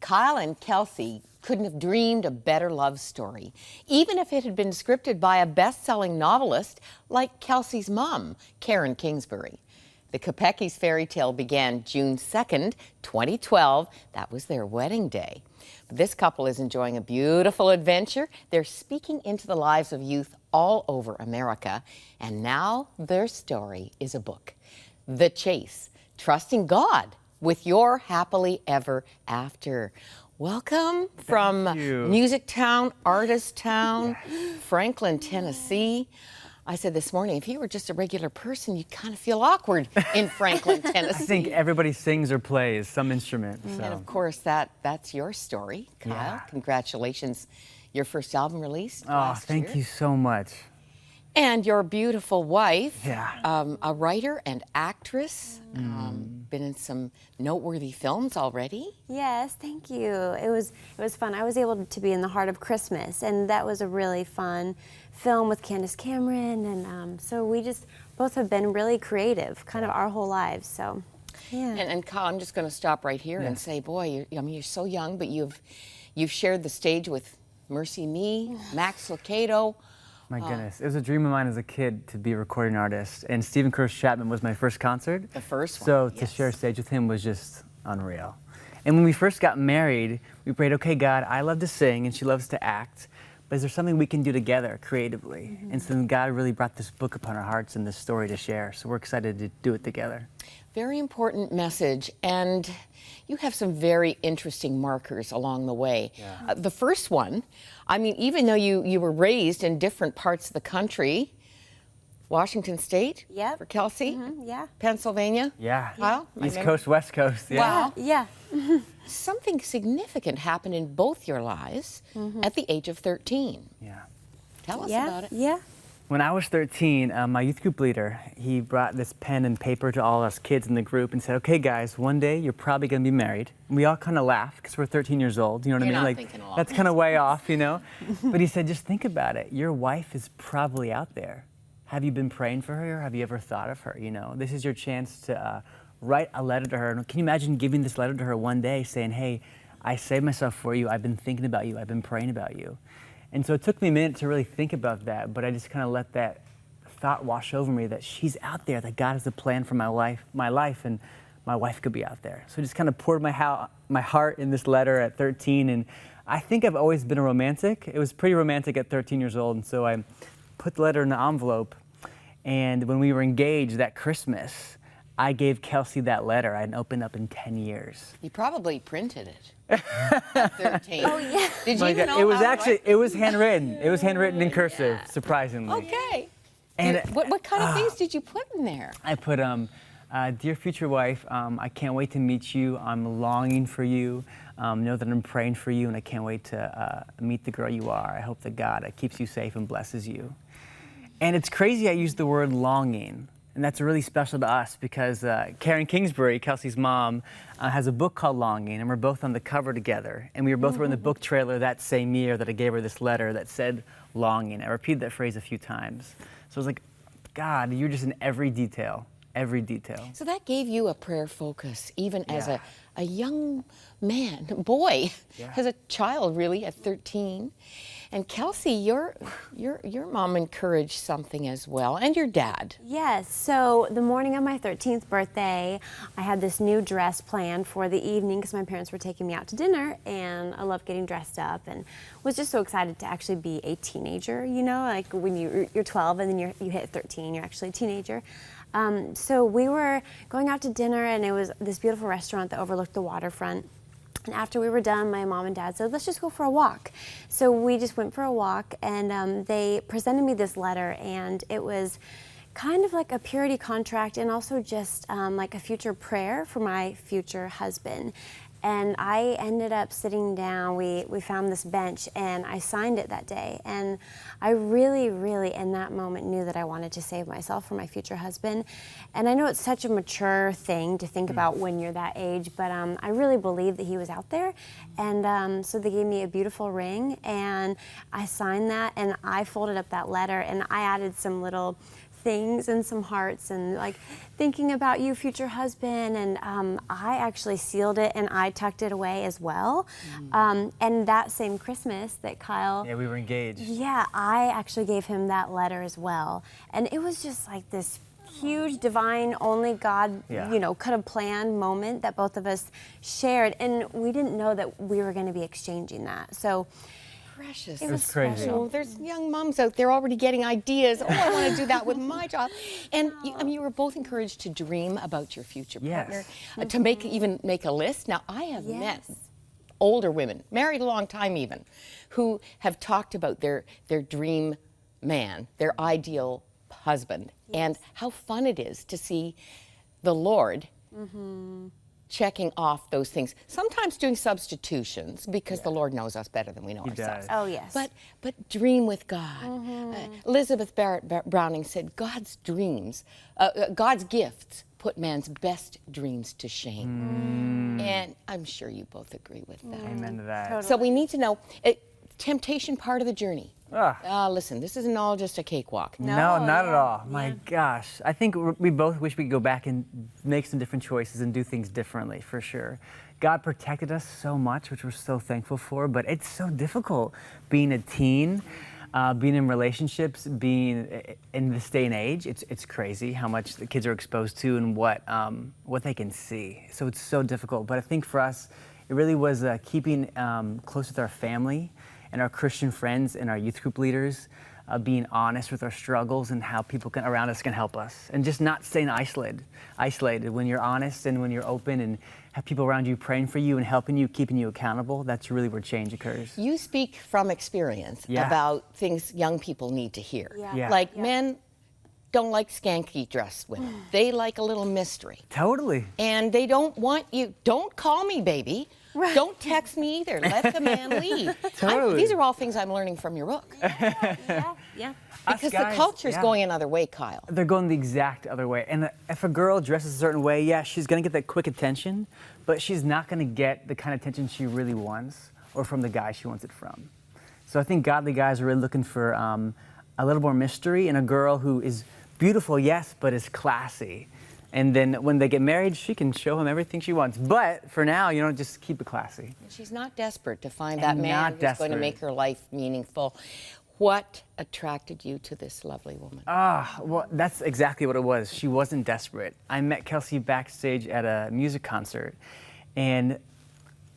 Kyle and Kelsey couldn't have dreamed a better love story, even if it had been scripted by a best-selling novelist like Kelsey's mom, Karen Kingsbury. The Kopecky's fairy tale began June 2nd, 2012. That was their wedding day. But this couple is enjoying a beautiful adventure. They're speaking into the lives of youth all over America. And now their story is a book, The Chase, Trusting God with Your Happily Ever After. Welcome from Music Town, Artist Town, Franklin, Tennessee. I said this morning, if you were just a regular person, you'd kind of feel awkward in Franklin, Tennessee. I think everybody sings or plays some instrument. So. And of course, that's your story, Kyle. Yeah. Congratulations. Your first album released Oh, last thank year. you so much. And your beautiful wife, Yeah. a writer and actress, been in some noteworthy films already. Yes, thank you. It was fun. I was able to be in The Heart of Christmas, and that was a really fun film with Candace Cameron, and so we just both have been really creative, kind of our whole lives. So, yeah. And Kyle, I'm just going to stop right here and say, boy, you're so young, but you've shared the stage with Mercy Me, Max Lucado. My goodness, it was a dream of mine as a kid to be a recording artist, and Stephen Curtis Chapman was my first concert. The first one, So to yes. share a stage with him was just unreal. And when we first got married, we prayed, okay, God, I love to sing and she loves to act, but is there something we can do together creatively? And so then God really brought this book upon our hearts and this story to share, so we're excited to do it together. Very important message, and you have some very interesting markers along the way. Yeah. The first one, I mean, even though you were raised in different parts of the country, Washington State Yep. for Kelsey, Yeah. Pennsylvania. Yeah. Kyle, I East remember. Coast, West Coast. Yeah. Wow. Yeah. Something significant happened in both your lives at the age of 13. Yeah. Tell us Yeah. about it. Yeah. When I was 13, my youth group leader, he brought this pen and paper to all us kids in the group and said, okay guys, one day you're probably gonna be married. And we all kind of laughed because we're 13 years old, you know what You're I mean? not thinking along That's kind of way off, you know? But he said, just think about it. Your wife is probably out there. Have you been praying for her? Have you ever thought of her, you know? This is your chance to write a letter to her. And can you imagine giving this letter to her one day saying, hey, I saved myself for you. I've been thinking about you. I've been praying about you. And so it took me a minute to really think about that, but I just kind of let that thought wash over me that she's out there, that God has a plan for my life, and my wife could be out there. So I just kind of poured my heart in this letter at 13, and I think I've always been a romantic. It was pretty romantic at 13 years old, and so I put the letter in the envelope, and when we were engaged that Christmas, I gave Kelsey that letter. I hadn't opened up in 10 years. You probably printed it at 13. Oh, yeah. Did you My even God, know it was how to actually, write? it was handwritten. It was handwritten in cursive, surprisingly. Okay. And what kind of things did you put in there? I put, dear future wife, I can't wait to meet you. I'm longing for you. Know that I'm praying for you, and I can't wait to meet the girl you are. I hope that God keeps you safe and blesses you. And it's crazy I used the word longing, and that's really special to us because Karen Kingsbury, Kelsey's mom, has a book called Longing, and we're both on the cover together. And we were both in the book trailer that same year that I gave her this letter that said longing. I repeated that phrase a few times. So I was like, God, you're just in every detail, every detail. So that gave you a prayer focus, even as Yeah. a young man, boy, Yeah. as a child really at 13. And Kelsey, your mom encouraged something as well, and your dad. Yes, so the morning of my 13th birthday, I had this new dress planned for the evening because my parents were taking me out to dinner, and I love getting dressed up and was just so excited to actually be a teenager, you know, like when you're 12 and then you hit 13, you're actually a teenager. So we were going out to dinner, and it was this beautiful restaurant that overlooked the waterfront. And after we were done, my mom and dad said, let's just go for a walk. So we just went for a walk, and they presented me this letter, and it was kind of like a purity contract and also just like a future prayer for my future husband. And I ended up sitting down, we found this bench, and I signed it that day. And I really, really, in that moment, knew that I wanted to save myself for my future husband. And I know it's such a mature thing to think about when you're that age, but I really believed that he was out there. And so they gave me a beautiful ring, and I signed that, and I folded up that letter, and I added some little things and some hearts and like thinking about you, future husband. And I actually sealed it and I tucked it away as well. And that same Christmas that Kyle, Yeah, we were engaged. yeah, I actually gave him that letter as well. And it was just like this huge, divine, only God, Yeah. you know, could have planned moment that both of us shared. And we didn't know that we were going to be exchanging that. So Precious. it was crazy. special. Oh, there's young moms out there already getting ideas. Oh, I want to do that with my child. And you, I mean, you were both encouraged to dream about your future Yes. partner, to make a list. Now, I have met Yes. older women, married a long time even, who have talked about their dream man, their ideal husband, and how fun it is to see the Lord checking off those things. Sometimes doing substitutions because the Lord knows us better than we know ourselves. does. Oh, yes. But dream with God. Elizabeth Barrett Browning said, God's gifts put man's best dreams to shame. And I'm sure you both agree with that. Amen to that. Totally. So we need to know, temptation part of the journey. Listen, this isn't all just a cakewalk. No, No, not at yeah, all. My gosh. I think we both wish we could go back and make some different choices and do things differently, for sure. God protected us so much, which we're so thankful for, but it's so difficult being a teen, being in relationships, being in this day and age. It's crazy how much the kids are exposed to and what they can see. So it's so difficult. But I think for us, it really was keeping close with our family and our Christian friends and our youth group leaders, being honest with our struggles and how people around us can help us, and just not staying isolated. When you're honest and when you're open and have people around you praying for you and helping you, keeping you accountable, that's really where change occurs. You speak from experience Yeah. about things young people need to hear. Yeah. Yeah. Like men don't like skanky dressed women. They like a little mystery. Totally. And they don't want you, don't call me baby. Don't text me either. Let the man lead. Totally. These are all things I'm learning from your book. Yeah. Because guys, the culture's yeah. going another way, Kyle. They're going the exact other way. And if a girl dresses a certain way, yeah, she's gonna get that quick attention, but she's not gonna get the kind of attention she really wants or from the guy she wants it from. So I think godly guys are really looking for a little more mystery and a girl who is beautiful, yes, but is classy. And then when they get married, she can show him everything she wants. But for now, just keep it classy. She's not desperate to find that And man not who's going to desperate. make her life meaningful. What attracted you to this lovely woman? Well, that's exactly what it was. She wasn't desperate. I met Kelsey backstage at a music concert, and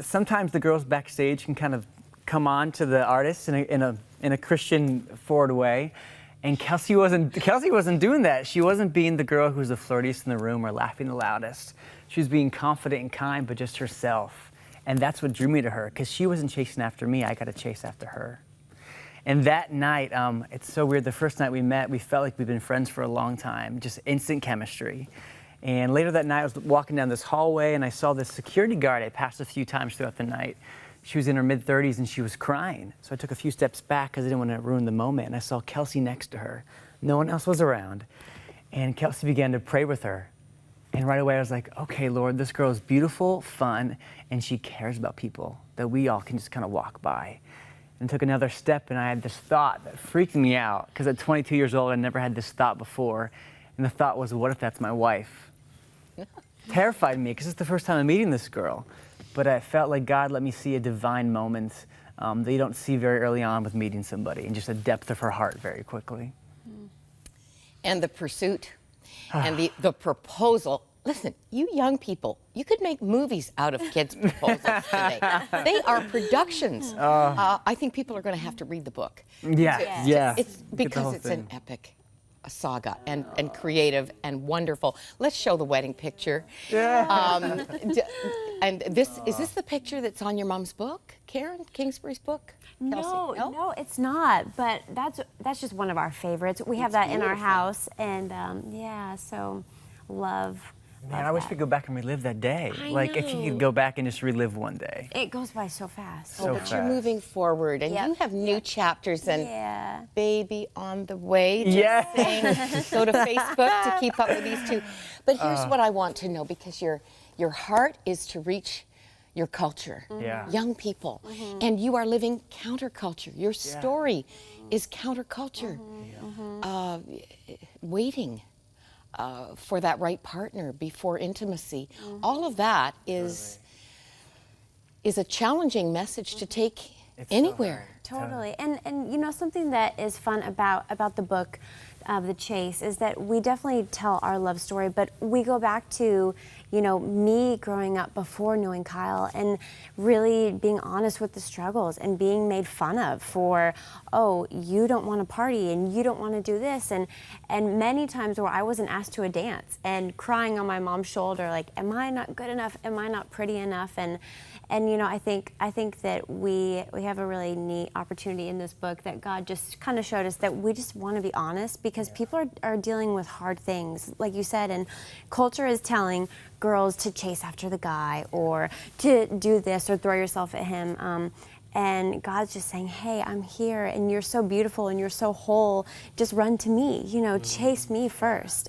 sometimes the girls backstage can kind of come on to the artists in a Christian forward way. And Kelsey wasn't doing that. She wasn't being the girl who was the flirtiest in the room or laughing the loudest. She was being confident and kind, but just herself. And that's what drew me to her, because she wasn't chasing after me. I got to chase after her. And that night, it's so weird. The first night we met, we felt like we'd been friends for a long time, just instant chemistry. And later that night, I was walking down this hallway, and I saw this security guard I passed a few times throughout the night. She was in her mid-30s, and she was crying. So I took a few steps back because I didn't want to ruin the moment. And I saw Kelsey next to her. No one else was around. And Kelsey began to pray with her. And right away, I was like, okay, Lord, this girl is beautiful, fun, and she cares about people that we all can just kind of walk by. And took another step, and I had this thought that freaked me out, because at 22 years old, I never had this thought before. And the thought was, what if that's my wife? Terrified me, because it's the first time I'm meeting this girl. But I felt like God let me see a divine moment that you don't see very early on with meeting somebody, and just the depth of her heart very quickly. And the pursuit and the proposal. Listen, you young people, you could make movies out of kids' proposals today. They are productions. I think people are going to have to read the book. Yeah. It's because it's an epic saga and creative and wonderful. Let's show the wedding picture. And is this the picture that's on your mom's book, Karen Kingsbury's book? No, Kelsey? no, it's not. But that's just one of our favorites. We have that in our house, and so love. Man, I wish we could go back and relive that day. I Like, if you know. could go back and just relive one day. It goes by so fast. So But you're fast. moving forward, and Yep, you have new chapters and Yeah. baby on the way. Just Yes. saying, go to Facebook to keep up with these two. But here's what I want to know, because your heart is to reach your culture, Yeah. young people, and you are living counterculture. Your story is counterculture. waiting for that right partner before intimacy. All of that is a challenging message to take It's so anywhere. Totally. And you know, something that is fun about the book, The Chase, is that we definitely tell our love story, but we go back to, you know, me growing up before knowing Kyle and really being honest with the struggles and being made fun of for, oh, you don't want to party and you don't want to do this. And many times where I wasn't asked to a dance and crying on my mom's shoulder, like, am I not good enough? Am I not pretty enough? And you know, I think that we have a really neat opportunity in this book that God just kind of showed us that we just want to be honest because people are dealing with hard things, like you said, and culture is telling girls to chase after the guy or to do this or throw yourself at him. And God's just saying, hey, I'm here and you're so beautiful and you're so whole. Just run to me, you know, chase me first.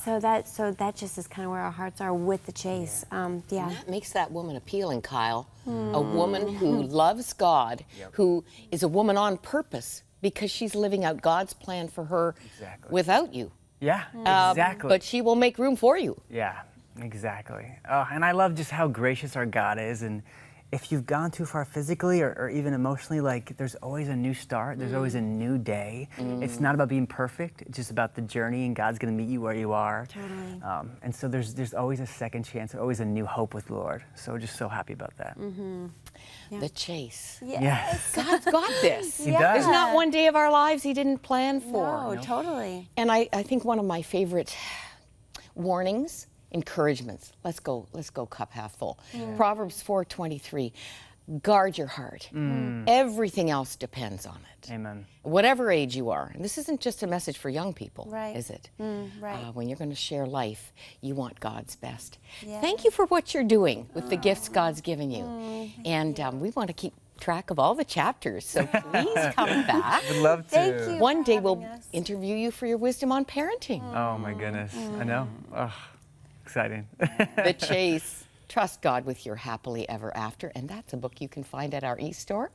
So that just is kind of where our hearts are with the chase. Yeah. That makes that woman appealing, Kyle. A woman who loves God, who is a woman on purpose because she's living out God's plan for her without you. Yeah, exactly. But she will make room for you. Yeah, exactly. Oh, and I love just how gracious our God is. And if you've gone too far physically or even emotionally, like there's always a new start. There's always a new day. It's not about being perfect. It's just about the journey, and God's going to meet you where you are. Totally. And so there's always a second chance, always a new hope with the Lord. So we're just so happy about that. The chase. Yes. God's got this. He does. There's not one day of our lives he didn't plan for. No, totally. And I think one of my favorite warnings, encouragements. Let's go cup half full. Proverbs 4:23. Guard your heart. Everything else depends on it. Amen. Whatever age you are. And this isn't just a message for young people, Right. is it? Right. When you're going to share life, you want God's best. Thank you for what you're doing with the gifts God's given you. And we want to keep track of all the chapters, so please come back. Would love to. Thank you. One day for we'll having us. interview you for your wisdom on parenting. Oh my goodness. I know. Oh, exciting. The Chase. Trust God with your happily ever after. And that's a book you can find at our e-store